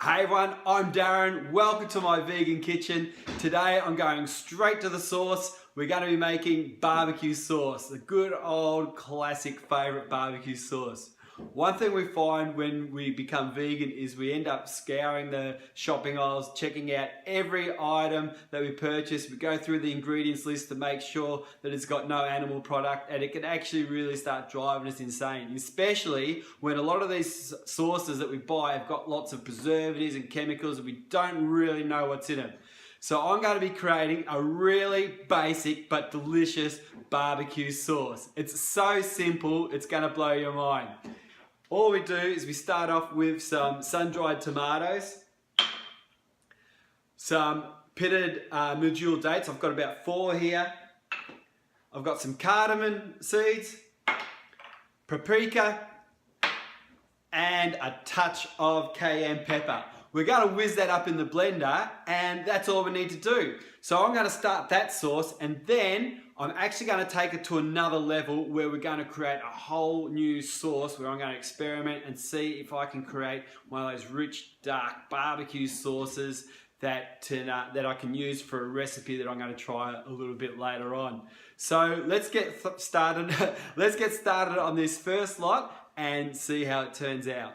Hey everyone, I'm Darren. Welcome to my vegan kitchen. Today I'm going straight to the sauce. We're going to be making barbecue sauce, the good old classic favourite barbecue sauce. One thing we find when we become vegan is we end up scouring the shopping aisles, checking out every item that we purchase. We go through the ingredients list to make sure that it's got no animal product, and it can actually really start driving us insane, especially when a lot of these sauces that we buy have got lots of preservatives and chemicals and we don't really know what's in them. So I'm going to be creating a really basic but delicious barbecue sauce. It's so simple, it's going to blow your mind. All we do is we start off with some sun-dried tomatoes, some pitted medjool dates. I've got about 4 here. I've got some cardamom seeds, paprika, and a touch of cayenne pepper. We're going to whiz that up in the blender, and that's all we need to do. So I'm going to start that sauce, and then I'm actually going to take it to another level where we're going to create a whole new sauce where I'm going to experiment and see if I can create one of those rich, dark barbecue sauces that I can use for a recipe that I'm going to try a little bit later on. So let's get started. Let's get started on this first lot and see how it turns out.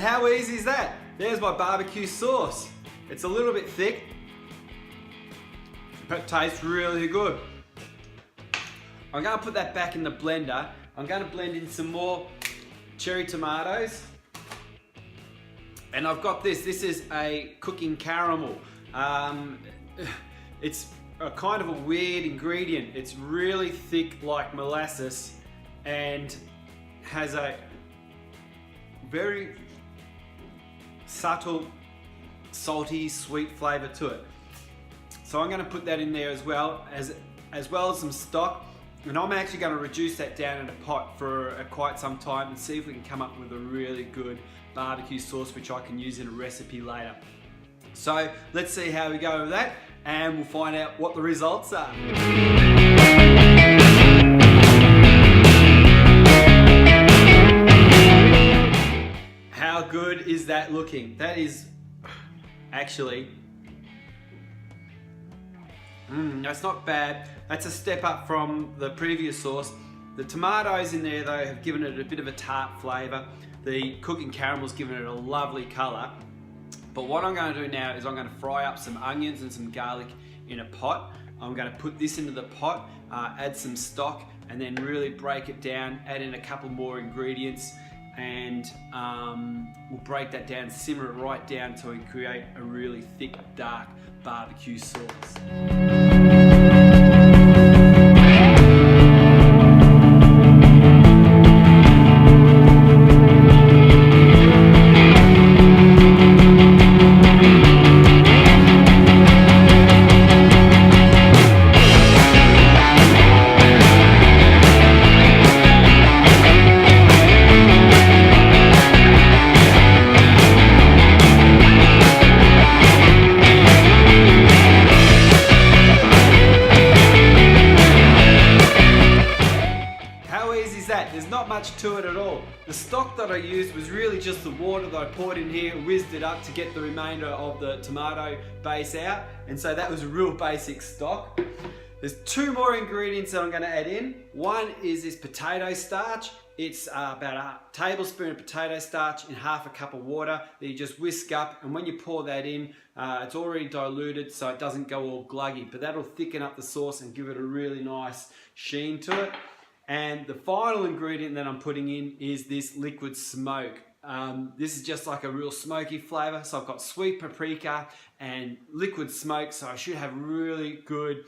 How easy is that? There's my barbecue sauce. It's a little bit thick, but it tastes really good. I'm going to put that back in the blender. I'm going to blend in some more cherry tomatoes. And I've got this. This is a cooking caramel. It's a kind of a weird ingredient. It's really thick like molasses and has a very subtle, salty, sweet flavour to it. So I'm going to put that in there as well as some stock, and I'm actually going to reduce that down in a pot for quite some time and see if we can come up with a really good barbecue sauce which I can use in a recipe later. So let's see how we go with that, and we'll find out what the results are. How good is that looking? That is actually, that's not bad. That's a step up from the previous sauce. The tomatoes in there though have given it a bit of a tart flavour. The cooking caramel's given it a lovely colour. But what I'm going to do now is I'm going to fry up some onions and some garlic in a pot. I'm going to put this into the pot, add some stock, and then really break it down, add in a couple more ingredients, and we'll break that down, simmer it right down until we create a really thick, dark barbecue sauce. There's not much to it at all. The stock that I used was really just the water that I poured in here, whizzed it up to get the remainder of the tomato base out, and so that was a real basic stock. There's 2 more ingredients that I'm going to add in. One is this potato starch. It's about a tablespoon of potato starch in half a cup of water that you just whisk up, and when you pour that in, it's already diluted so it doesn't go all gluggy, but that'll thicken up the sauce and give it a really nice sheen to it. And the final ingredient that I'm putting in is this liquid smoke. This is just like a real smoky flavour. So I've got sweet paprika and liquid smoke, so I should have really good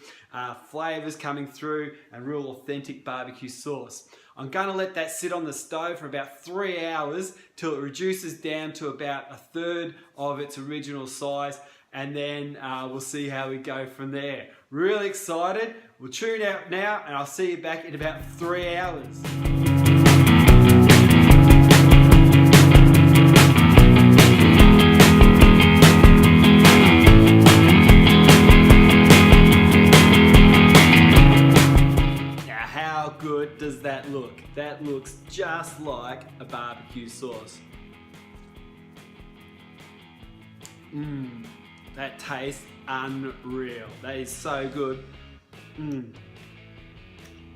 flavours coming through and real authentic barbecue sauce. I'm going to let that sit on the stove for about 3 hours till it reduces down to about 1/3 of its original size, and then we'll see how we go from there. Really excited. We'll tune out now and I'll see you back in about 3 hours. that looks just like a barbecue sauce. That tastes unreal. That is so good.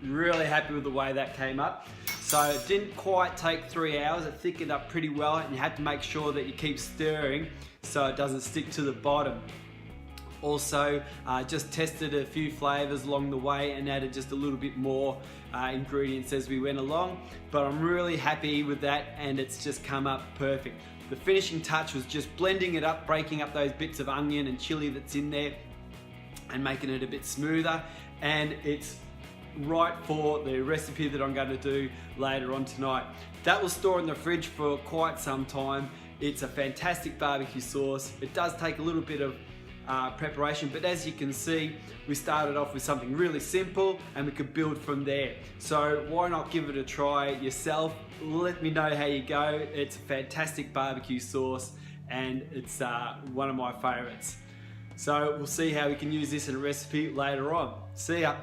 Really happy with the way that came up. So it didn't quite take 3 hours. It thickened up pretty well, and you have to make sure that you keep stirring so it doesn't stick to the bottom. Also, just tested a few flavors along the way and added just a little bit more ingredients as we went along. But I'm really happy with that, and it's just come up perfect. The finishing touch was just blending it up, breaking up those bits of onion and chili that's in there and making it a bit smoother. And it's right for the recipe that I'm going to do later on tonight. That will store in the fridge for quite some time. It's a fantastic barbecue sauce. It does take a little bit of preparation, but as you can see, we started off with something really simple and we could build from there. So why not give it a try yourself? Let me know how you go. It's a fantastic barbecue sauce, and it's one of my favorites. So we'll see how we can use this in a recipe later on. See ya.